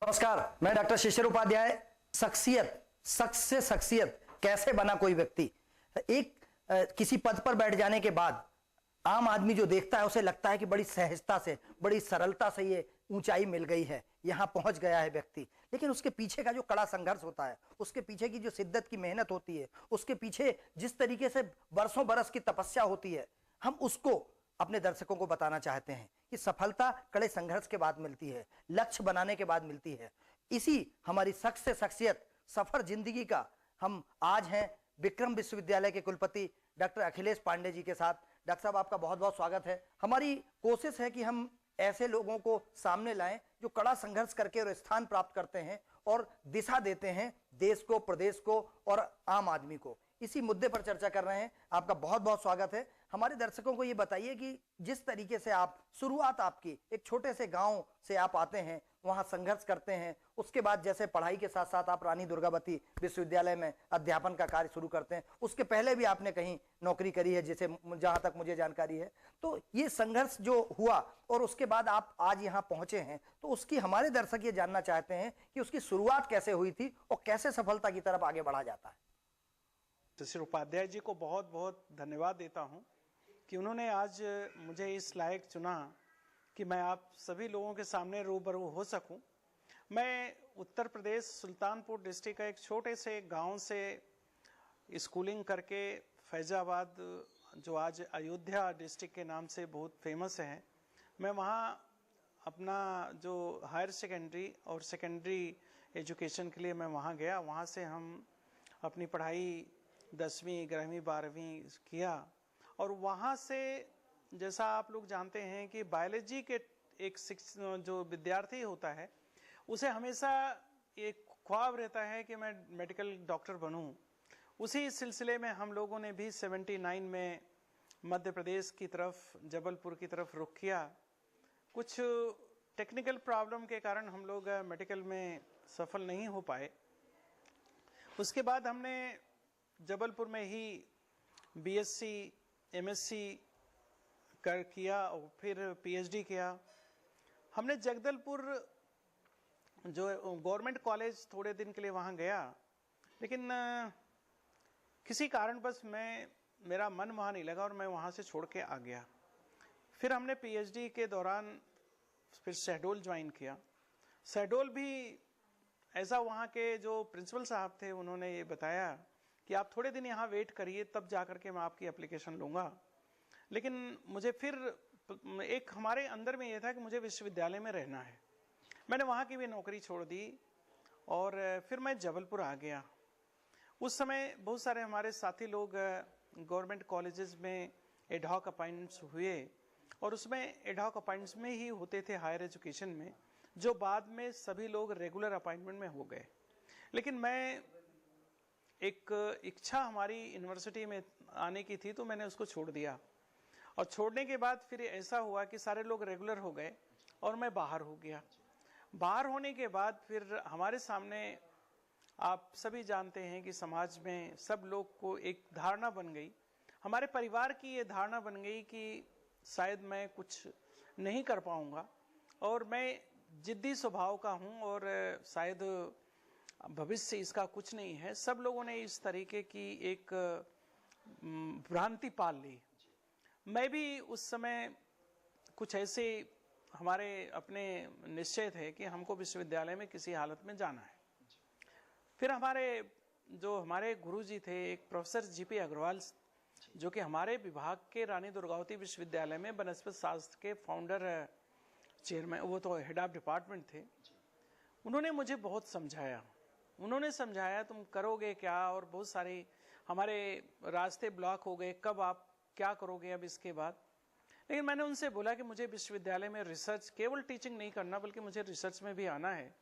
नमस्कार, मैं डॉक्टर शिशिर उपाध्याय। शख्स से शख्सियत कैसे बना कोई व्यक्ति। किसी पद पर बैठ जाने के बाद आम आदमी जो देखता है उसे लगता है कि बड़ी सहजता से, बड़ी सरलता से ये ऊंचाई मिल गई है, यहां पहुंच गया है व्यक्ति। लेकिन उसके पीछे का जो कड़ा संघर्ष होता है, उसके पीछे की जो शिद्दत की मेहनत होती है, उसके पीछे जिस तरीके से बरसों बरस की तपस्या होती है, हम उसको अपने दर्शकों को बताना चाहते हैं कि सफलता कड़े संघर्ष के बाद मिलती है, लक्ष्य बनाने के बाद मिलती है। इसी हमारी शख्स से शख्सियत सफर जिंदगी का हम आज हैं विक्रम विश्वविद्यालय के कुलपति डॉक्टर अखिलेश पांडे जी के साथ। डॉक्टर साहब, आपका बहुत बहुत स्वागत है। हमारी कोशिश है कि हम ऐसे लोगों को सामने लाएं जो कड़ा संघर्ष करके और स्थान प्राप्त करते हैं और दिशा देते हैं देश को, प्रदेश को और आम आदमी को। इसी मुद्दे पर चर्चा कर रहे हैं। आपका बहुत बहुत स्वागत है। हमारे दर्शकों को ये बताइए कि जिस तरीके से आप शुरुआत, आपकी एक छोटे से गांव से आप आते हैं, वहां संघर्ष करते हैं, उसके बाद जैसे पढ़ाई के साथ साथ आप रानी दुर्गावती विश्वविद्यालय में अध्यापन का कार्य शुरू करते हैं, उसके पहले भी आपने कहीं नौकरी करी है, जिसे जहां तक मुझे जानकारी है। तो ये संघर्ष जो हुआ और उसके बाद आप आज यहाँ पहुंचे हैं, तो उसकी हमारे दर्शक ये जानना चाहते हैं कि उसकी शुरुआत कैसे हुई थी और कैसे सफलता की तरफ आगे बढ़ा जाता है। शिशिर उपाध्याय जी को बहुत बहुत धन्यवाद देता हूं कि उन्होंने आज मुझे इस लायक चुना कि मैं आप सभी लोगों के सामने रूबरू हो सकूं। मैं उत्तर प्रदेश सुल्तानपुर डिस्ट्रिक्ट का एक छोटे से गांव से स्कूलिंग करके फैजाबाद, जो आज अयोध्या डिस्ट्रिक्ट के नाम से बहुत फेमस है, मैं वहां अपना जो हायर सेकेंडरी और सेकेंडरी एजुकेशन के लिए मैं वहां गया। वहां से हम अपनी पढ़ाई 10वीं, 11वीं, 12वीं किया और वहाँ से, जैसा आप लोग जानते हैं कि बायोलॉजी के एक जो विद्यार्थी होता है उसे हमेशा एक ख्वाब रहता है कि मैं मेडिकल डॉक्टर बनूं। उसी सिलसिले में हम लोगों ने भी 79 में मध्य प्रदेश की तरफ, जबलपुर की तरफ रुख किया। कुछ टेक्निकल प्रॉब्लम के कारण हम लोग मेडिकल में सफल नहीं हो पाए। उसके बाद हमने जबलपुर में ही बीएससी, एमएससी किया और फिर पीएचडी किया। हमने जगदलपुर जो गवर्नमेंट कॉलेज थोड़े दिन के लिए वहाँ गया, लेकिन किसी कारणवश मेरा मन वहाँ नहीं लगा और मैं वहाँ से छोड़ के आ गया। फिर हमने पीएचडी के दौरान फिर शहडोल ज्वाइन किया। शहडोल भी ऐसा, वहाँ के जो प्रिंसिपल साहब थे उन्होंने ये बताया कि आप थोड़े दिन यहाँ वेट करिए, तब जा करके मैं आपकी एप्लीकेशन लूँगा। लेकिन मुझे फिर एक हमारे अंदर में ये था कि मुझे विश्वविद्यालय में रहना है। मैंने वहाँ की भी नौकरी छोड़ दी और फिर मैं जबलपुर आ गया। उस समय बहुत सारे हमारे साथी लोग गवर्नमेंट कॉलेजेस में एडहॉक अपॉइंटमेंट्स हुए और उसमें एडहॉक अपॉइंटमेंट्स में ही होते थे हायर एजुकेशन में, जो बाद में सभी लोग रेगुलर अपॉइंटमेंट में हो गए। लेकिन मैं एक इच्छा हमारी यूनिवर्सिटी में आने की थी, तो मैंने उसको छोड़ दिया। और छोड़ने के बाद फिर ऐसा हुआ कि सारे लोग रेगुलर हो गए और मैं बाहर हो गया। बाहर होने के बाद फिर हमारे सामने, आप सभी जानते हैं कि समाज में सब लोग को एक धारणा बन गई, हमारे परिवार की ये धारणा बन गई कि शायद मैं कुछ नहीं कर पाऊँगा और मैं जिद्दी स्वभाव का हूँ और शायद भविष्य इसका कुछ नहीं है। सब लोगों ने इस तरीके की एक भ्रांति पाल ली। मैं भी उस समय कुछ ऐसे हमारे अपने निश्चय थे कि हमको विश्वविद्यालय में किसी हालत में जाना है। फिर हमारे गुरुजी थे, एक प्रोफेसर जीपी अग्रवाल, जो कि हमारे विभाग के रानी दुर्गावती विश्वविद्यालय में वनस्पति शास्त्र के फाउंडर, चेयरमैन, वो तो हेड ऑफ डिपार्टमेंट थे। उन्होंने मुझे बहुत समझाया। उन्होंने समझाया तुम करोगे क्या, और बहुत सारे हमारे रास्ते ब्लॉक हो गए, कब आप क्या करोगे अब इसके बाद। लेकिन मैंने उनसे बोला कि मुझे विश्वविद्यालय में रिसर्च, केवल टीचिंग नहीं करना बल्कि मुझे रिसर्च में भी आना है,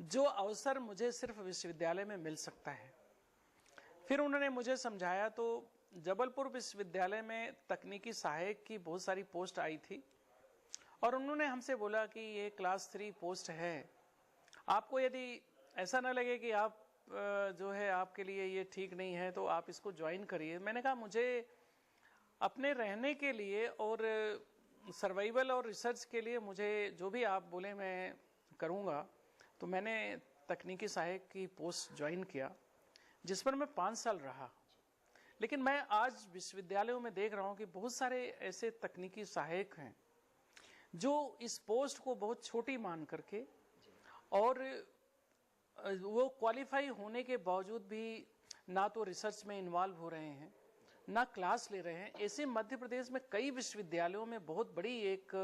जो अवसर मुझे सिर्फ विश्वविद्यालय में मिल सकता है। फिर उन्होंने मुझे समझाया, तो जबलपुर विश्वविद्यालय में तकनीकी सहायक की बहुत सारी पोस्ट आई थी और उन्होंने हमसे बोला कि ये क्लास 3 पोस्ट है, आपको यदि ऐसा ना लगे कि आप जो है आपके लिए ये ठीक नहीं है तो आप इसको ज्वाइन करिए। मैंने कहा मुझे अपने रहने के लिए और सर्वाइवल और रिसर्च के लिए मुझे जो भी आप बोले मैं करूँगा। तो मैंने तकनीकी सहायक की पोस्ट ज्वाइन किया, जिस पर मैं 5 साल रहा। लेकिन मैं आज विश्वविद्यालयों में देख रहा हूँ कि बहुत सारे ऐसे तकनीकी सहायक हैं जो इस पोस्ट को बहुत छोटी मान करके और वो क्वालिफाई होने के बावजूद भी ना तो रिसर्च में इन्वॉल्व हो रहे हैं, ना क्लास ले रहे हैं। ऐसे मध्य प्रदेश में कई विश्वविद्यालयों में बहुत बड़ी एक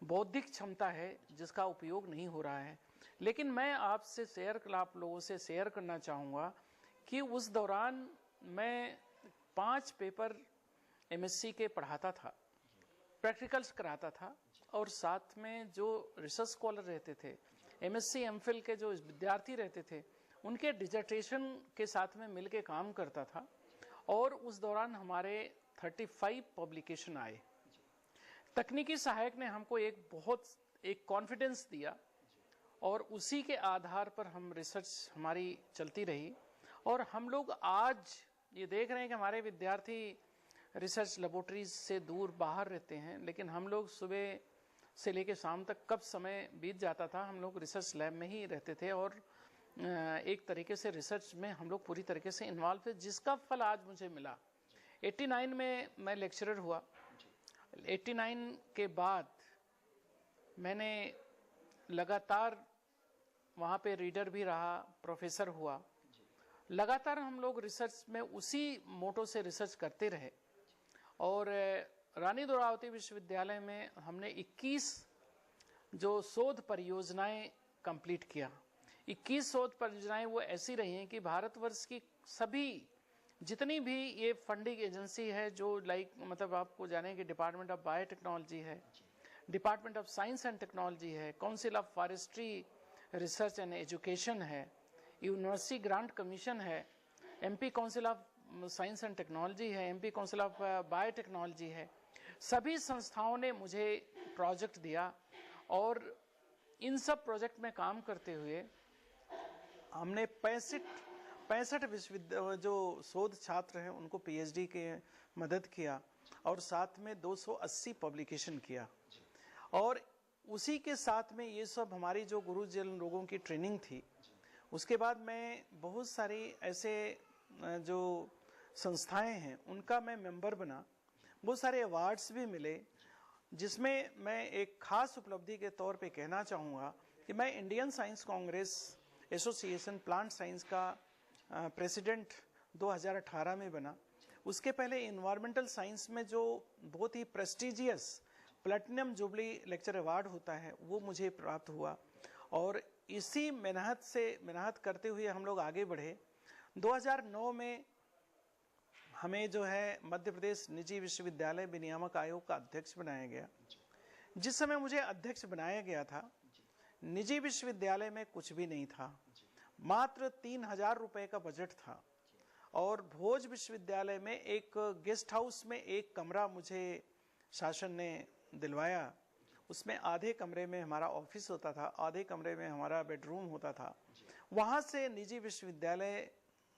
बौद्धिक क्षमता है जिसका उपयोग नहीं हो रहा है। लेकिन मैं आपसे आप लोगों से शेयर करना चाहूँगा कि उस दौरान मैं 5 पेपर एमएससी के पढ़ाता था, प्रैक्टिकल्स कराता था, और साथ में जो रिसर्च स्कॉलर रहते थे, एमएससी एमफिल के जो विद्यार्थी रहते थे, उनके डिजर्टेशन के साथ में मिलके काम करता था। और उस दौरान हमारे 35 पब्लिकेशन आए। तकनीकी सहायक ने हमको एक कॉन्फिडेंस दिया और उसी के आधार पर हम रिसर्च हमारी चलती रही। और हम लोग आज ये देख रहे हैं कि हमारे विद्यार्थी रिसर्च लेबोरेटरीज से दूर बाहर रहते हैं, लेकिन हम लोग सुबह से लेकर शाम तक कब समय बीत जाता था, हम लोग रिसर्च लैब में ही रहते थे और एक तरीके से रिसर्च में हम लोग पूरी तरीके से इन्वॉल्व थे, जिसका फल आज मुझे मिला। 89 में मैं लेक्चरर हुआ। 89 के बाद मैंने लगातार वहाँ पे रीडर भी रहा, प्रोफेसर हुआ। लगातार हम लोग रिसर्च में उसी मोटो से रिसर्च करते रहे और रानी दुर्गावती विश्वविद्यालय में हमने 21 जो शोध परियोजनाएं कंप्लीट किया। 21 शोध परियोजनाएं वो ऐसी रही हैं कि भारतवर्ष की सभी जितनी भी ये फंडिंग एजेंसी है जो मतलब आपको जाने कि डिपार्टमेंट ऑफ बायोटेक्नोलॉजी है, department of science and technology है, council of forestry research and education है, यूनिवर्सिटी ग्रांट कमीशन है, MP council of science and technology है, एमपी काउंसिल ऑफ बायोटेक्नोलॉजी है, सभी संस्थाओं ने मुझे प्रोजेक्ट दिया। और इन सब प्रोजेक्ट में काम करते हुए हमने 65 विश्वविद्यालय जो शोध छात्र हैं उनको पीएचडी के मदद किया और साथ में 280 पब्लिकेशन किया। और उसी के साथ में ये सब हमारी जो गुरुजन लोगों की ट्रेनिंग थी। उसके बाद मैं बहुत सारी ऐसे जो संस्थाएं हैं उनका मैं मेंबर बना, बहुत सारे अवार्ड्स भी मिले, जिसमें मैं एक खास उपलब्धि के तौर पे कहना चाहूँगा कि मैं Indian science Congress association plant science का प्रेसिडेंट 2018 में बना। उसके पहले इन्वायरमेंटल साइंस में जो बहुत ही prestigious platinum jubilee lecture award होता है वो मुझे प्राप्त हुआ। और इसी मेहनत करते हुए हम लोग आगे बढ़े। 2009 में हमें जो है मध्य प्रदेश निजी विश्वविद्यालय विनियामक आयोग का अध्यक्ष बनाया गया। जिस समय मुझे अध्यक्ष बनाया गया था, निजी विश्वविद्यालय में कुछ भी नहीं था, मात्र 3000 रुपए का बजट था। और भोज विश्वविद्यालय में एक गेस्ट हाउस में एक कमरा मुझे शासन ने दिलवाया। उसमें आधे कमरे में हमारा ऑफिस होता था, आधे कमरे में हमारा बेडरूम होता था। वहाँ से निजी विश्वविद्यालय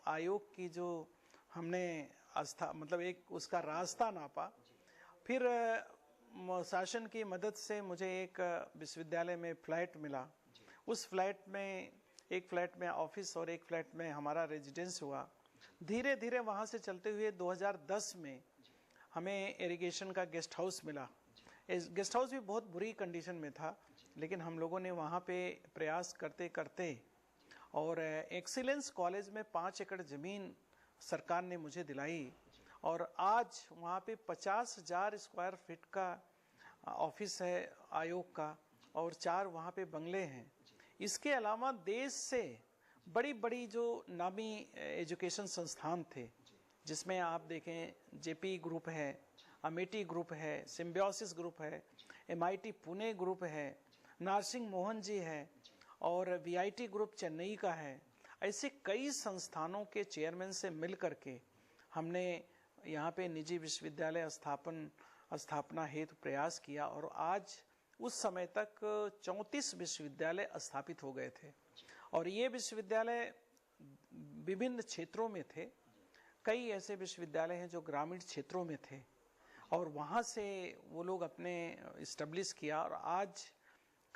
आयोग की जो हमने मतलब एक उसका रास्ता नापा। फिर शासन की मदद से मुझे एक विश्वविद्यालय में फ्लैट मिला। उस फ्लैट में एक फ्लैट में ऑफिस और एक फ्लैट में हमारा रेजिडेंस हुआ। धीरे धीरे वहाँ से चलते हुए 2010 में हमें इरिगेशन का गेस्ट हाउस मिला। इस गेस्ट हाउस भी बहुत बुरी कंडीशन में था, लेकिन हम लोगों ने वहाँ पे प्रयास करते करते और एक्सीलेंस कॉलेज में 5 एकड़ ज़मीन सरकार ने मुझे दिलाई। और आज वहाँ पे 50,000 स्क्वायर फीट का ऑफिस है आयोग का और 4 वहाँ पे बंगले हैं। इसके अलावा देश से बड़ी बड़ी जो नामी एजुकेशन संस्थान थे, जिसमें आप देखें जेपी ग्रुप है, अमेटी ग्रुप है, सिम्बियोसिस ग्रुप है, एमआईटी पुणे ग्रुप है, नारसिंह मोहन जी है और वीआईटी ग्रुप चेन्नई का है। ऐसे कई संस्थानों के चेयरमैन से मिल करके हमने यहाँ पे निजी विश्वविद्यालय स्थापना हेतु प्रयास किया। और आज उस समय तक 34 विश्वविद्यालय स्थापित हो गए थे। और ये विश्वविद्यालय विभिन्न क्षेत्रों में थे। कई ऐसे विश्वविद्यालय हैं जो ग्रामीण क्षेत्रों में थे और वहाँ से वो लोग अपने इस्टेब्लिश किया। और आज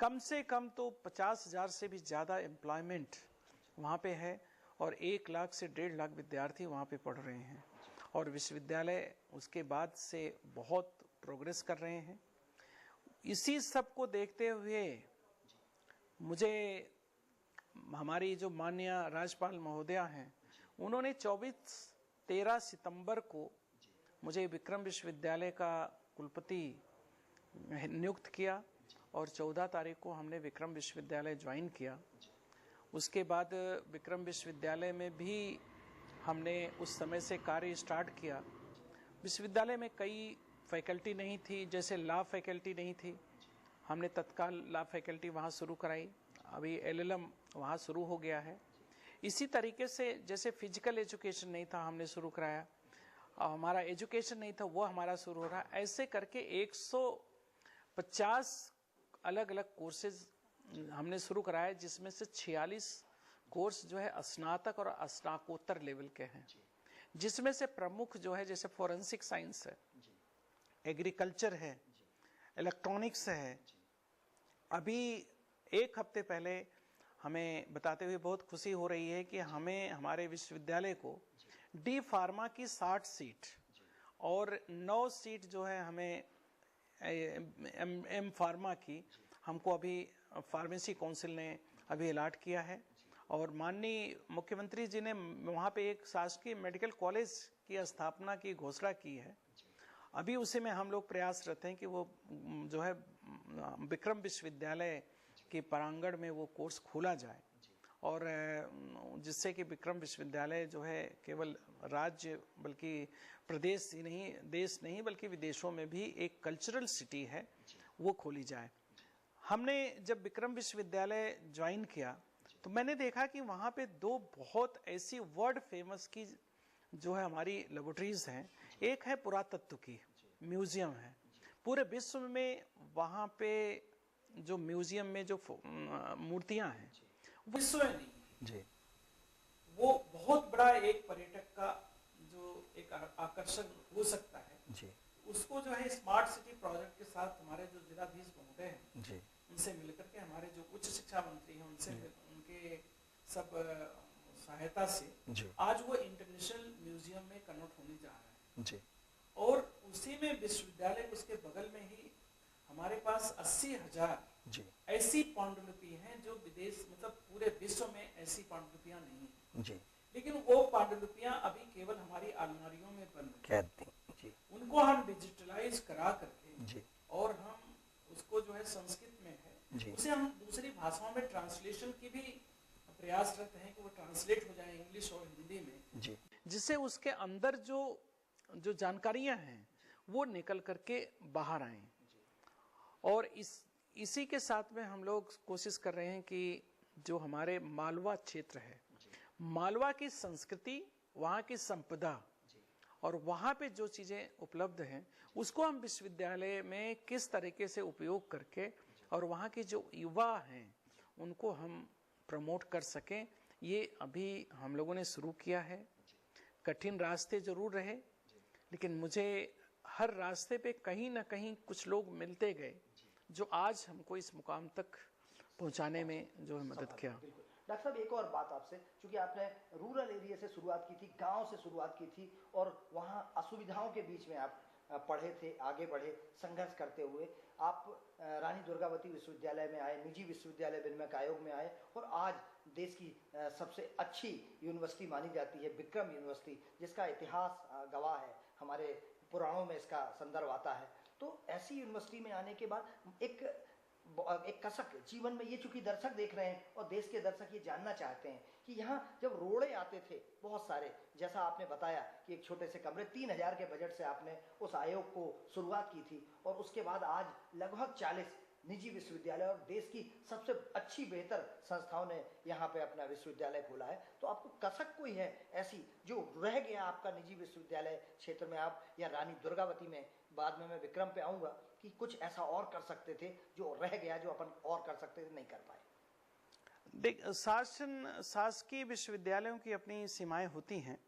कम से कम तो 50,000 से भी ज़्यादा एम्प्लॉयमेंट वहाँ पे है और 1 लाख से 1.5 लाख विद्यार्थी वहाँ पे पढ़ रहे हैं और विश्वविद्यालय उसके बाद से बहुत प्रोग्रेस कर रहे हैं। इसी सब को देखते हुए मुझे हमारी जो माननीय राज्यपाल महोदया हैं, उन्होंने 13 सितंबर को मुझे विक्रम विश्वविद्यालय का कुलपति नियुक्त किया और 14 तारीख को हमने विक्रम विश्वविद्यालय ज्वाइन किया। उसके बाद विक्रम विश्वविद्यालय में भी हमने उस समय से कार्य स्टार्ट किया। विश्वविद्यालय में कई फैकल्टी नहीं थी, जैसे लॉ फैकल्टी नहीं थी, हमने तत्काल लॉ फैकल्टी वहाँ शुरू कराई। अभी LLM वहाँ शुरू हो गया है। इसी तरीके से जैसे फिजिकल एजुकेशन नहीं था, हमने शुरू कराया। हमारा एजुकेशन नहीं था, वो हमारा शुरू हो रहा। ऐसे करके 150 अलग अलग कोर्सेज हमने शुरू कराए, जिसमें से 46 कोर्स जो है स्नातक और स्नातकोत्तर लेवल के हैं, जिसमें से प्रमुख जो है जैसे फोरेंसिक साइंस है, एग्रीकल्चर है, इलेक्ट्रॉनिक्स है। अभी 1 हफ्ते पहले हमें बताते हुए बहुत खुशी हो रही है कि हमें हमारे विश्वविद्यालय को डी फार्मा की 60 सीट और 9 सीट जो है हमें एम फार्मा की हमको अभी फार्मेसी काउंसिल ने अभी अलाट किया है। और माननीय मुख्यमंत्री जी ने वहाँ पे एक शासकीय मेडिकल कॉलेज की स्थापना की घोषणा की है। अभी उसी में हम लोग प्रयासरत हैं कि वो जो है विक्रम विश्वविद्यालय के प्रांगण में वो कोर्स खोला जाए और जिससे कि विक्रम विश्वविद्यालय जो है केवल राज्य बल्कि प्रदेश ही नहीं, देश नहीं बल्कि विदेशों में भी एक कल्चरल सिटी है, वो खोली जाए। हमने जब विक्रम विश्वविद्यालय ज्वाइन किया तो मैंने देखा कि वहाँ पे 2 बहुत ऐसी वर्ल्ड फेमस की जो है हमारी लेबोरेटरीज हैं। एक है पुरातत्व की म्यूजियम है, पूरे विश्व में वहाँ पे जो म्यूजियम में जो मूर्तियां हैं विश्व में नहीं जी, वो बहुत बड़ा एक पर्यटक का जो एक आकर्षण हो सकता है जी। उसको जो है स्मार्ट सिटी प्रोजेक्ट के साथ हमारे जो जिलाधीश महोदय हैं जी, उनसे मिलकर के हमारे जो उच्च शिक्षा मंत्री हैं उनसे उनके सब सहायता से जी, आज वो इंटरनेशनल म्यूजियम में कन्वर्ट होने जा रहा है जी। और उसी में विश्वविद्यालय उसके बगल में ही हमारे पास 80,000 ऐसी पांडुलिपि हैं जो विदेश मतलब पूरे विश्व में ऐसी पांडुलिपियां नहीं है जी। लेकिन वो पांडुलिपियां अभी केवल हमारी अलमारियों में बंद हैं। उनको हम डिजिटलाइज करा करके जी, और हम उसको जो है संस्कृत में है जी, उसे हम दूसरी भाषाओं में ट्रांसलेशन की भी प्रयासरत हैं कि वो ट्रांसलेट हो जाए इंग्लिश और हिंदी में जी, जिससे उसके अंदर जो जानकारियां हैं वो निकल करके बाहर आए। और इसी के साथ में हम लोग कोशिश कर रहे हैं कि जो हमारे मालवा क्षेत्र है, मालवा की संस्कृति, वहाँ की संपदा और वहाँ पे जो चीज़ें उपलब्ध हैं उसको हम विश्वविद्यालय में किस तरीके से उपयोग करके और वहाँ के जो युवा हैं उनको हम प्रमोट कर सकें, ये अभी हम लोगों ने शुरू किया है। कठिन रास्ते जरूर रहे, लेकिन मुझे हर रास्ते पे कहीं ना कहीं कुछ लोग मिलते गए जो आज हमको इस मुकाम तक पहुंचाने में जो है मदद किया। डॉक्टर साहब, एक और बात आपसे, क्योंकि आपने रूरल एरिया से शुरुआत की थी, गांव से शुरुआत की थी और वहां असुविधाओं के बीच में आप पढ़े थे, आगे बढ़े संघर्ष करते हुए आप रानी दुर्गावती विश्वविद्यालय में आए, निजी विश्वविद्यालय विनिमय आयोग में आए और आज देश की सबसे अच्छी यूनिवर्सिटी मानी जाती है विक्रम यूनिवर्सिटी, जिसका इतिहास गवाह है, हमारे पुराणों में इसका संदर्भ आता है। तो ऐसी यूनिवर्सिटी में आने के बाद एक कसक जीवन में, ये चूंकि दर्शक देख रहे हैं और देश के दर्शक ये जानना चाहते हैं कि यहाँ जब रोड़े आते थे बहुत सारे, जैसा आपने बताया कि एक छोटे से कमरे 3,000 के बजट से आपने उस आयोग को शुरुआत की थी और उसके बाद आज लगभग 40 निजी विश्वविद्यालय और देश की सबसे अच्छी बेहतर संस्थाओं ने यहाँ पे अपना विश्वविद्यालय खोला है। तो आपको कसक कोई है ऐसी जो रह गया आपका निजी विश्वविद्यालय क्षेत्र में, आप या रानी दुर्गावती में, बाद में मैं विक्रम पे आऊँगा, कि कुछ ऐसा और कर सकते थे जो रह गया, जो अपन और कर सकते थे नहीं कर पाए? देख, शासकीय विश्वविद्यालयों की अपनी सीमाएं होती हैं,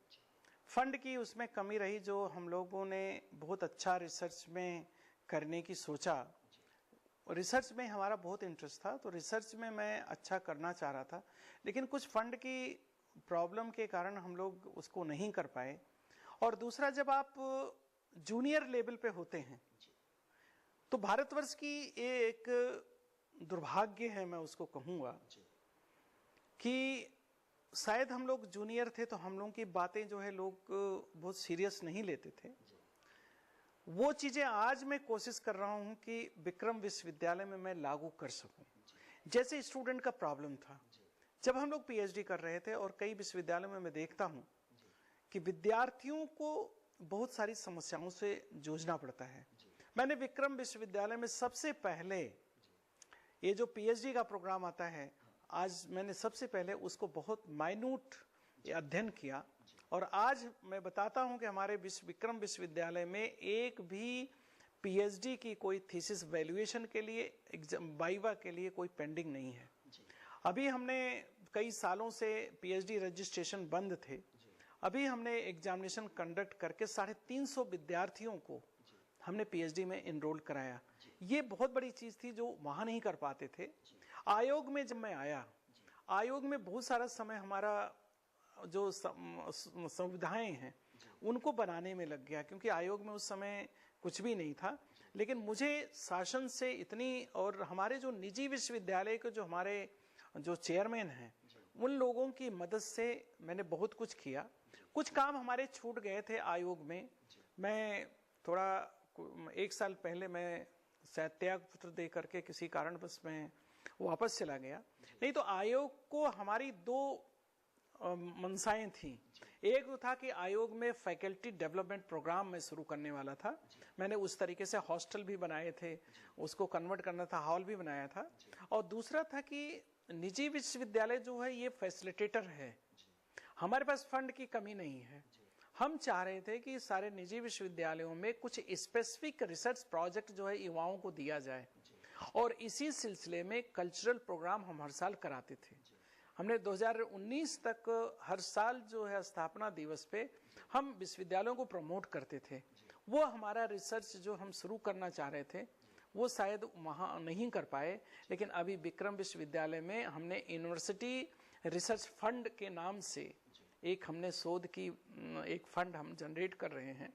फंड की उसमें कमी रही, जो हम लोगों ने बहुत अच्छा रिसर्च में करने की सोचा, रिसर्च में हमारा बहुत इंटरेस्ट था, तो रिसर्च में मैं अच्छा करना चाह रहा था, लेकिन कुछ फंड की प्रॉब्लम के कारण हम लोग उसको नहीं कर पाए। और दूसरा, जब आप जूनियर लेवल पे होते हैं तो भारतवर्ष की ये एक दुर्भाग्य है, मैं उसको कहूँगा, कि शायद हम लोग जूनियर थे तो हम लोगों की बातें जो है लोग बहुत सीरियस नहीं लेते थे। वो चीज़ें आज मैं कोशिश कर रहा हूँ कि विक्रम विश्वविद्यालय में मैं लागू कर सकूँ। जैसे स्टूडेंट का प्रॉब्लम था, जब हम लोग पीएचडी कर रहे थे, और कई विश्वविद्यालयों में मैं देखता हूँ कि विद्यार्थियों को बहुत सारी समस्याओं से जूझना पड़ता है। मैंने विक्रम विश्वविद्यालय में सबसे पहले ये जो पीएचडी का प्रोग्राम आता है, आज मैंने सबसे पहले उसको बहुत माइन्यूट अध्ययन किया, और आज मैं बताता हूं कि हमारे विक्रम विश्वविद्यालय में एक भी पीएचडी की कोई थीसिस वैल्यूएशन के लिए, एग्जाम वाइवा के लिए कोई पेंडिंग नहीं है। अभी हमने कई सालों से पीएचडी रजिस्ट्रेशन बंद थे, अभी हमने एग्जामिनेशन कंडक्ट करके 350 विद्यार्थियों को हमने पीएचडी में एनरोल कराया। ये बहुत बड़ी चीज थी जो वहां नहीं कर पाते थे। आयोग में जब मैं आया, आयोग में बहुत सारा समय हमारा जो सुविधाएं हैं उनको बनाने में लग गया, क्योंकि आयोग में उस समय कुछ भी नहीं था। लेकिन मुझे शासन से इतनी, और हमारे जो निजी विश्वविद्यालय के जो हमारे जो चेयरमैन हैं, उन लोगों की मदद से मैंने बहुत कुछ किया। कुछ काम हमारे छूट गए थे आयोग में। मैं थोड़ा 1 साल पहले मैं शायद त्याग पत्र दे करके किसी कारणवश मैं वापस चला गया। नहीं तो आयोग को हमारी 2 मंशाएं थी। एक तो था कि आयोग में फैकल्टी डेवलपमेंट प्रोग्राम मैं शुरू करने वाला था। मैंने उस तरीके से हॉस्टल भी बनाए थे, उसको कन्वर्ट करना था, हॉल भी बनाया था। और दूसरा था कि निजी विश्वविद्यालय जो है ये फैसिलिटेटर है, हमारे पास फंड की कमी नहीं है। हम चाह रहे थे कि सारे निजी विश्वविद्यालयों में कुछ स्पेसिफिक रिसर्च प्रोजेक्ट जो है युवाओं को दिया जाए, और इसी सिलसिले में कल्चरल प्रोग्राम हम हर साल कराते थे। हमने 2019 तक हर साल जो है स्थापना दिवस पे हम विश्वविद्यालयों को प्रमोट करते थे। वो हमारा रिसर्च जो हम शुरू करना चाह रहे थे वो शायद वहाँ नहीं कर पाए, लेकिन अभी विक्रम विश्वविद्यालय में हमने यूनिवर्सिटी रिसर्च फंड के नाम से एक हमने शोध की एक फंड हम जनरेट कर रहे हैं,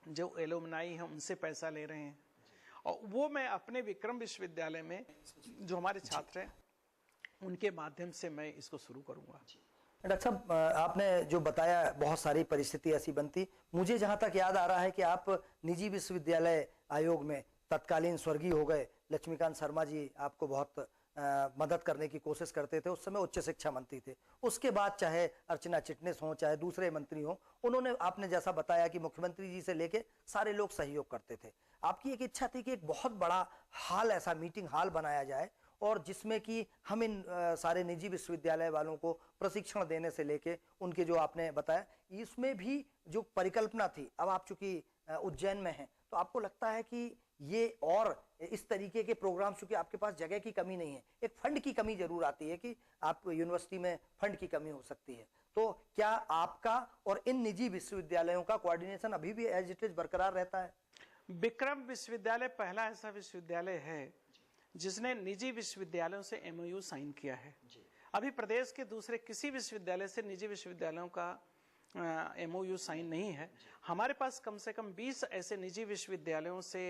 जो एलुमनाई हैं उनसे पैसा ले रहे हैं, और वो मैं अपने विक्रम विश्वविद्यालय में जो हमारे छात्र हैं उनके माध्यम से मैं इसको शुरू करूंगा। डॉक्टर साहब, आपने जो बताया बहुत सारी परिस्थिति ऐसी बनती, मुझे जहां तक याद आ रहा है कि आप निजी विश्वविद्यालय आयोग में तत्कालीन स्वर्गीय हो गए लक्ष्मीकांत शर्मा जी आपको बहुत मदद करने की कोशिश करते थे। उस समय उच्च शिक्षा मंत्री थे। उसके बाद चाहे अर्चना चिटनिस हो, चाहे दूसरे मंत्री हो, उन्होंने, आपने जैसा बताया कि मुख्यमंत्री जी से लेके सारे लोग सहयोग करते थे। आपकी एक इच्छा थी कि एक बहुत बड़ा हाल, ऐसा मीटिंग हाल बनाया जाए, और जिसमें कि हम इन सारे निजी विश्वविद्यालय वालों को प्रशिक्षण देने से लेके उनके जो आपने बताया, इसमें भी जो परिकल्पना थी, अब आप चूंकि उज्जैन में हैं तो आपको लगता है कि ये और इस तरीके के प्रोग्राम, चूंकि आपके पास जगह की कमी नहीं है, एक फंड की कमी जरूर आती है कि आप यूनिवर्सिटी में फंड की कमी हो सकती है, तो क्या आपका और इन निजी विश्वविद्यालयों का कोऑर्डिनेशन अभी भी एज इट इज बरकरार रहता है? विक्रम विश्वविद्यालय पहला ऐसा विश्वविद्यालय है जिसने निजी विश्वविद्यालयों से एमओयू साइन किया है। अभी प्रदेश के दूसरे किसी विश्वविद्यालय से निजी विश्वविद्यालयों का एमओयू साइन नहीं है। हमारे पास कम से कम 20 ऐसे निजी विश्वविद्यालयों से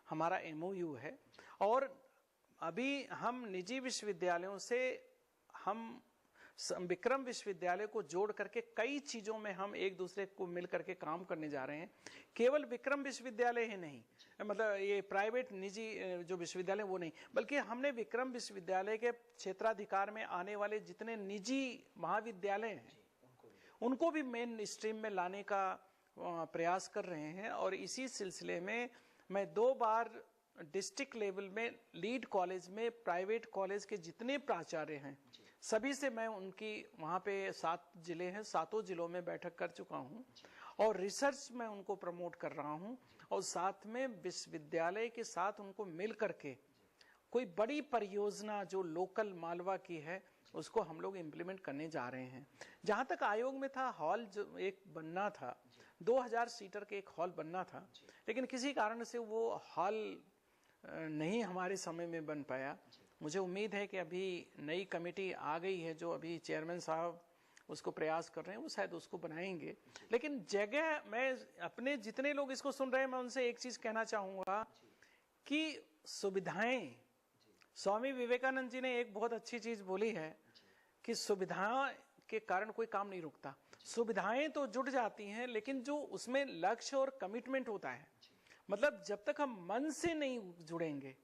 हमारा एमओयू है, और अभी हम निजी विश्वविद्यालयों से हम विक्रम विश्वविद्यालय को जोड़ करके कई चीजों में हम एक दूसरे को मिल करके काम करने जा रहे हैं। केवल विक्रम विश्वविद्यालय ही नहीं, मतलब ये प्राइवेट निजी जो विश्वविद्यालय वो नहीं, बल्कि हमने विक्रम विश्वविद्यालय के क्षेत्राधिकार में आने वाले जितने निजी महाविद्यालय हैं उनको भी मेन स्ट्रीम में लाने का प्रयास कर रहे हैं। और इसी सिलसिले में मैं 2 बार डिस्ट्रिक्ट लेवल में लीड कॉलेज में प्राइवेट कॉलेज के जितने प्राचार्य हैं सभी से मैं उनकी, वहाँ पे 7 जिले हैं, 7 जिलों में बैठक कर चुका हूँ, और रिसर्च में उनको प्रमोट कर रहा हूँ, और साथ में विश्वविद्यालय के साथ उनको मिल करके कोई बड़ी परियोजना जो लोकल मालवा की है उसको हम लोग इम्प्लीमेंट करने जा रहे हैं। जहाँ तक आयोग में था, हॉल जो एक बनना था, 2000 सीटर के एक हॉल बनना था, लेकिन किसी कारण से वो हॉल नहीं हमारे समय में बन पाया। मुझे उम्मीद है कि अभी नई कमेटी आ गई है, जो अभी चेयरमैन साहब उसको प्रयास कर रहे हैं, वो शायद उसको बनाएंगे। लेकिन जगह, मैं अपने जितने लोग इसको सुन रहे हैं, मैं उनसे एक चीज कहना चाहूंगा कि सुविधाएं, स्वामी विवेकानंद जी ने एक बहुत अच्छी चीज बोली है कि सुविधा के कारण कोई काम नहीं रुकता। सुविधाएं तो जुड़ जाती हैं, लेकिन जो उसमें लक्ष्य और कमिटमेंट होता है, मतलब जब तक हम मन से नहीं जुड़ेंगे,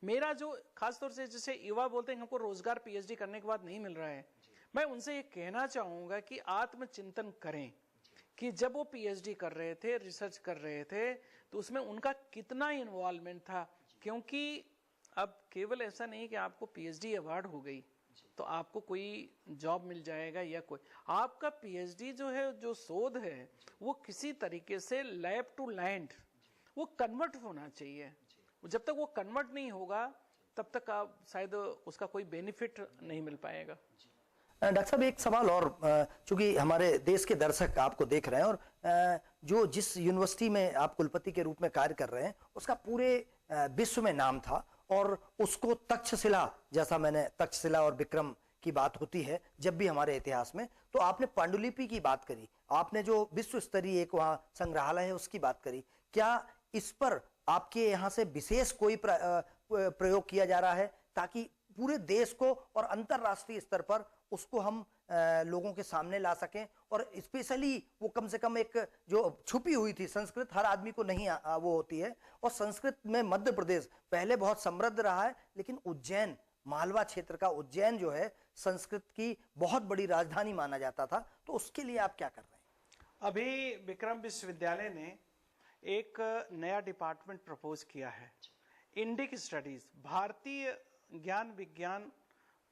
मेरा जो खासतौर से जैसे युवा बोलते हैं हमको रोजगार पीएचडी करने के बाद नहीं मिल रहा है, मैं उनसे ये कहना चाहूंगा कि आत्मचिंतन करें कि जब वो पीएचडी कर रहे थे, रिसर्च कर रहे थे, तो उसमें उनका कितना इन्वॉल्वमेंट था। क्योंकि अब केवल ऐसा नहीं कि आपको पीएचडी अवार्ड हो गई तो आपको कोई जॉब मिल जाएगा, या कोई आपका पीएचडी जो है, जो शोध है, वो किसी तरीके से लैब टू लैंड वो कन्वर्ट होना चाहिए। जब तक वो कन्वर्ट नहीं होगा तब तक आप शायद उसका कोई बेनिफिट नहीं मिल पाएगा। डॉक्टर साहब, एक सवाल और, चूंकि हमारे देश के दर्शक आपको देख रहे हैं और जो जिस यूनिवर्सिटी में आप कुलपति के रूप में कार्य कर रहे हैं उसका पूरे विश्व में नाम था, और उसको तक्षशिला, जैसा मैंने तक्षशिला और विक्रम की बात होती है जब भी हमारे इतिहास में, तो आपने पांडुलिपि की बात करी, आपने जो विश्व स्तरीय एक वहां संग्रहालय है उसकी बात करी। क्या इस पर आपके यहाँ से विशेष कोई प्रयोग किया जा रहा है ताकि पूरे देश को और अंतरराष्ट्रीय स्तर पर उसको हम लोगों के सामने ला सकें, और स्पेशली वो कम से कम एक जो छुपी हुई थी संस्कृत, हर आदमी को नहीं वो होती है, और संस्कृत में मध्य प्रदेश पहले बहुत समृद्ध रहा है, लेकिन उज्जैन, मालवा क्षेत्र का उज्जैन जो है संस्कृत की बहुत बड़ी राजधानी माना जाता था, तो उसके लिए आप क्या कर रहे हैं? अभी विक्रम विश्वविद्यालय ने एक नया डिपार्टमेंट प्रपोज किया है, इंडिक स्टडीज, भारतीय ज्ञान विज्ञान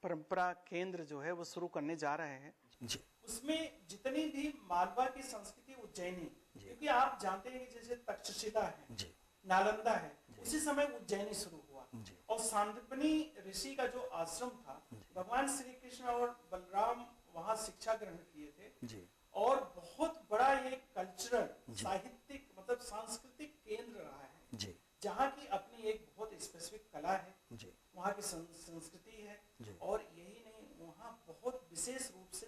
परंपरा केंद्र जो है वो शुरू करने जा रहे हैं जी। उसमें जितनी भी मालवा की संस्कृति, उज्जैनी, क्योंकि आप जानते हैं कि जैसे तक्षशिला है जी, नालंदा है, उसी समय उज्जैनी शुरू हुआ जी। और सांदीपनी ऋषि का जो आश्रम था, भगवान श्री कृष्ण और बलराम वहां शिक्षा ग्रहण किए थे जी। और बहुत बड़ा ये कल्चरल, साहित्यिक, मतलब सांस्कृतिक केंद्र रहा है जी, जहाँ की अपनी एक बहुत स्पेसिफिक कला है जी, वहाँ की संस्कृति है जी। और यही नहीं, वहाँ बहुत विशेष रूप से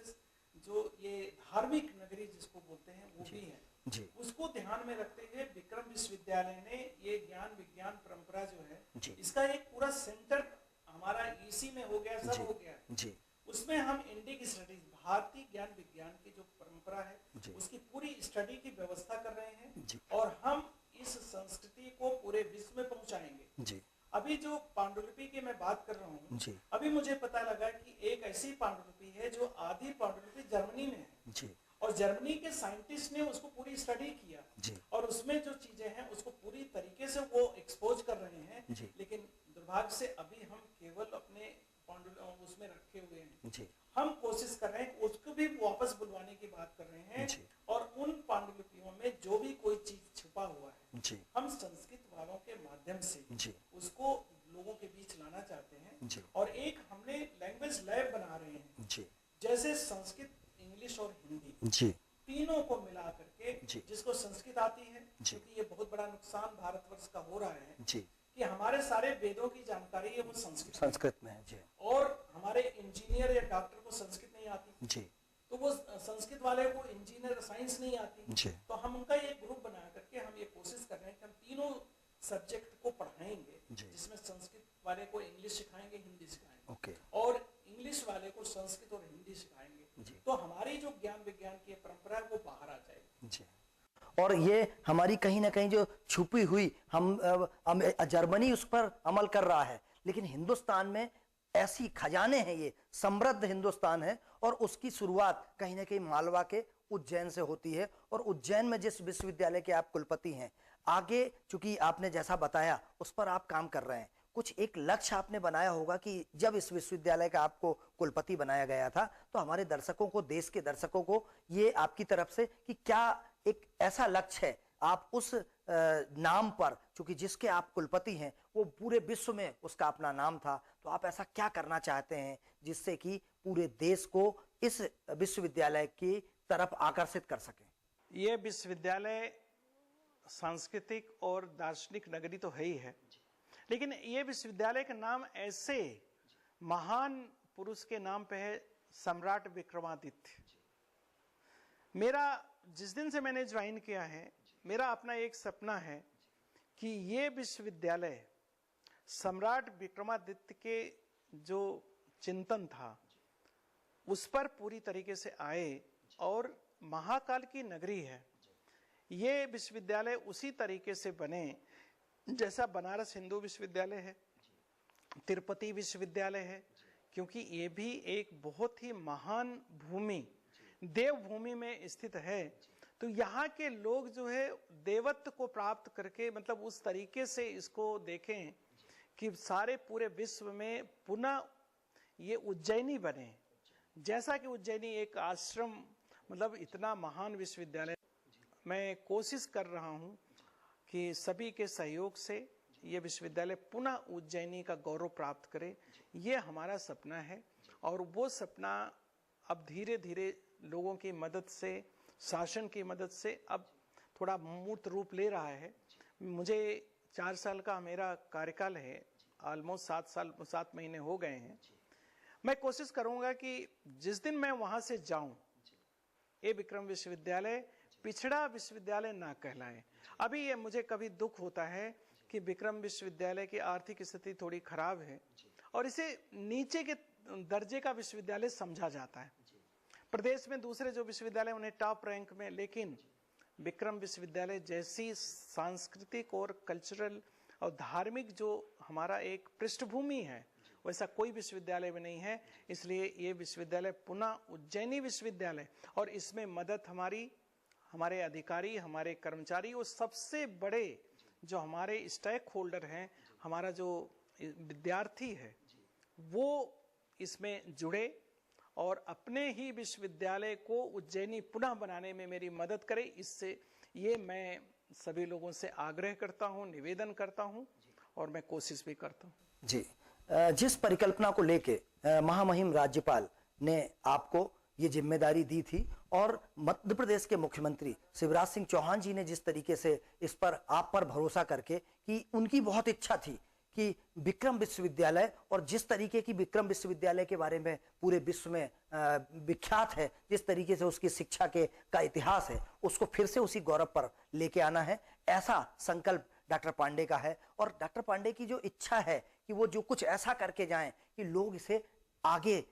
जो ये धार्मिक नगरी जिसको बोलते हैं वो भी है जी। उसको ध्यान में रखते हुए विक्रम विश्वविद्यालय ने ये ज्ञान विज्ञान परंपरा जो है जी। इसका एक पूरा सेंटर हमारा इसी में हो गया, सब हो गया जी। उसमें हम इंडिक स्टडीज, भारतीय ज्ञान विज्ञान की जो परंपरा है उसकी पूरी स्टडी की व्यवस्था कर रहे हैं जी। और हम इस संस्कृति को पूरे विश्व में पहुंचाएंगे जी। अभी जो पांडुलिपि की मैं बात कर रहा हूँ, अभी मुझे पता लगा कि एक ऐसी पांडुलिपि है जो आधी पांडुलिपि जर्मनी में है जी। और जर्मनी के साइंटिस्ट ने उसको पूरी स्टडी किया जी। और उसमें जो चीजें हैं उसको पूरी तरीके से वो एक्सपोज कर रहे हैं जी। लेकिन दुर्भाग्य से अभी हम केवल अपने उसमें रखे हुए हैं जी। हम कोशिश कर रहे हैं उसको भी वापस बुलवाने की बात कर रहे हैं जी। और उन पांडुलिपियों में जो भी कोई चीज छुपा हुआ है जी। हम संस्कृत वालों के माध्यम से जी। उसको लोगों के बीच लाना चाहते हैं जी। और एक हमने लैंग्वेज लैब बना रहे हैं जी। जैसे संस्कृत, इंग्लिश और हिंदी जी। तीनों को मिला करके, जिसको संस्कृत आती है, क्योंकि ये बहुत बड़ा नुकसान भारतवर्ष का हो रहा है जी। कि हमारे सारे वेदों की जानकारी है वो संस्कृत में है जी। और हमारे इंजीनियर या डॉक्टर को संस्कृत नहीं आती जी। तो वो संस्कृत वाले को इंजीनियर साइंस नहीं आती जी। तो हम उनका एक ग्रुप बना करके हम ये कोशिश कर रहे हैं कि हम तीनों सब्जेक्ट को पढ़ाएंगे, जिसमें संस्कृत वाले को इंग्लिश सिखाएंगे, हिंदी सिखाएंगे और इंग्लिश वाले को संस्कृत और हिंदी सिखाएंगे। तो हमारी जो ज्ञान विज्ञान की परंपरा है वो बाहर आ जाएगी। और ये हमारी कहीं ना कहीं जो छुपी हुई, हम जर्मनी उस पर अमल कर रहा है, लेकिन हिंदुस्तान में ऐसी खजाने हैं, ये समृद्ध हिंदुस्तान है, और उसकी शुरुआत कहीं ना कहीं मालवा के उज्जैन से होती है। और उज्जैन में जिस विश्वविद्यालय के आप कुलपति हैं, आगे चूंकि आपने जैसा बताया उस पर आप काम कर रहे हैं, कुछ एक लक्ष्य आपने बनाया होगा कि जब इस विश्वविद्यालय का आपको कुलपति बनाया गया था तो हमारे दर्शकों को, देश के दर्शकों को ये आपकी तरफ से कि क्या एक ऐसा लक्ष्य है आप उस नाम पर, चूंकि जिसके आप कुलपति हैं वो पूरे विश्व में उसका अपना नाम था, तो आप ऐसा क्या करना चाहते हैं जिससे कि पूरे देश को इस विश्वविद्यालय की तरफ आकर्षित कर सकें? ये विश्वविद्यालय सांस्कृतिक और दार्शनिक नगरी तो है ही है, लेकिन ये विश्वविद्यालय का नाम ऐसे महान पुरुष के नाम पे है, सम्राट विक्रमादित्य। मेरा जिस दिन से मैंने ज्वाइन किया है, मेरा अपना एक सपना है कि ये विश्वविद्यालय सम्राट विक्रमादित्य के जो चिंतन था उस पर पूरी तरीके से आए, और महाकाल की नगरी है, ये विश्वविद्यालय उसी तरीके से बने जैसा बनारस हिंदू विश्वविद्यालय है, तिरुपति विश्वविद्यालय है, क्योंकि ये भी एक बहुत ही महान भूमि, देवभूमि में स्थित है। तो यहाँ के लोग जो है देवत्व को प्राप्त करके, मतलब उस तरीके से इसको देखें कि सारे पूरे विश्व में पुनः ये उज्जैनी बने, जैसा कि उज्जैनी एक आश्रम, मतलब इतना महान विश्वविद्यालय। मैं कोशिश कर रहा हूँ कि सभी के सहयोग से ये विश्वविद्यालय पुनः उज्जैनी का गौरव प्राप्त करे, ये हमारा सपना है। और वो सपना अब धीरे धीरे लोगों की मदद से, शासन की मदद से अब थोड़ा मूर्त रूप ले रहा है। मुझे 4 साल का मेरा कार्यकाल है, ऑलमोस्ट 7 महीने हो गए हैं। मैं कोशिश करूंगा कि जिस दिन मैं वहां से जाऊं, ये विक्रम विश्वविद्यालय पिछड़ा विश्वविद्यालय ना कहलाए। अभी ये मुझे कभी दुख होता है कि विक्रम विश्वविद्यालय की आर्थिक स्थिति थोड़ी खराब है और इसे नीचे के दर्जे का विश्वविद्यालय समझा जाता है। प्रदेश में दूसरे जो विश्वविद्यालय उन्हें टॉप रैंक में, लेकिन विक्रम विश्वविद्यालय जैसी सांस्कृतिक और कल्चरल और धार्मिक जो हमारा एक पृष्ठभूमि है, वैसा कोई विश्वविद्यालय में नहीं है। इसलिए ये विश्वविद्यालय पुनः उज्जैनी विश्वविद्यालय, और इसमें मदद हमारे अधिकारी, हमारे कर्मचारी और सबसे बड़े जो हमारे स्टेक होल्डर हैं, हमारा जो विद्यार्थी है, वो इसमें जुड़े और अपने ही विश्वविद्यालय को उज्जैनी पुनः बनाने में मेरी मदद करे। इससे ये मैं सभी लोगों से आग्रह करता हूँ, निवेदन करता हूँ, और मैं कोशिश भी करता हूँ। जी, जिस परिकल्पना को लेके महामहिम राज्यपाल ने आपको ये जिम्मेदारी दी थी, और मध्य प्रदेश के मुख्यमंत्री शिवराज सिंह चौहान जी ने जिस तरीके से इस पर आप पर भरोसा करके, कि उनकी बहुत इच्छा थी कि विक्रम विश्वविद्यालय, और जिस तरीके की विक्रम विश्वविद्यालय के बारे में पूरे विश्व में विख्यात है, जिस तरीके से उसकी शिक्षा का इतिहास है, उसको फिर से उसी गौरव पर लेके आना है, ऐसा संकल्प डॉक्टर पांडे का है। और डॉक्टर पांडे की जो इच्छा है कि वो जो कुछ ऐसा करके जाएं कि लोग इसे आगे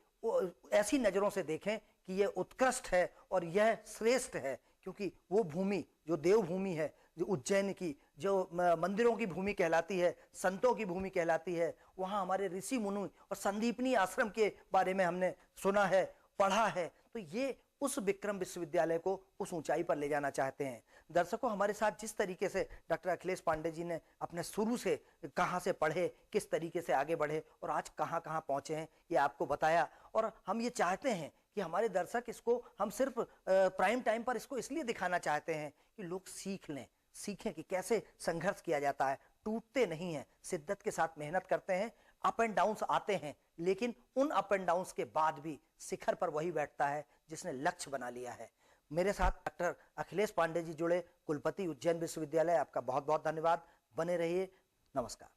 ऐसी नजरों से देखें कि यह उत्कृष्ट है और यह श्रेष्ठ है, क्योंकि वो भूमि जो देवभूमि है, जो उज्जैन की जो मंदिरों की भूमि कहलाती है, संतों की भूमि कहलाती है, वहां हमारे ऋषि मुनि और संदीपनी आश्रम के बारे में हमने सुना है, पढ़ा है। तो ये उस विक्रम विश्वविद्यालय को उस ऊंचाई पर ले जाना चाहते हैं। दर्शकों, हमारे साथ जिस तरीके से डॉक्टर अखिलेश पांडे जी ने अपने शुरू से कहां से पढ़े, किस तरीके से आगे बढ़े और आज कहां कहां पहुंचे हैं, ये आपको बताया। और हम ये चाहते हैं कि हमारे दर्शक इसको, हम सिर्फ प्राइम टाइम पर इसको इसलिए दिखाना चाहते हैं कि लोग सीखें कि कैसे संघर्ष किया जाता है, टूटते नहीं हैं, शिद्दत के साथ मेहनत करते हैं, अप एंड डाउन्स आते हैं, लेकिन उन अप एंड डाउन्स के बाद भी शिखर पर वही बैठता है जिसने लक्ष्य बना लिया है। मेरे साथ डॉक्टर अखिलेश पांडे जी जुड़े, कुलपति उज्जैन विश्वविद्यालय, आपका बहुत बहुत धन्यवाद। बने रहिए, नमस्कार।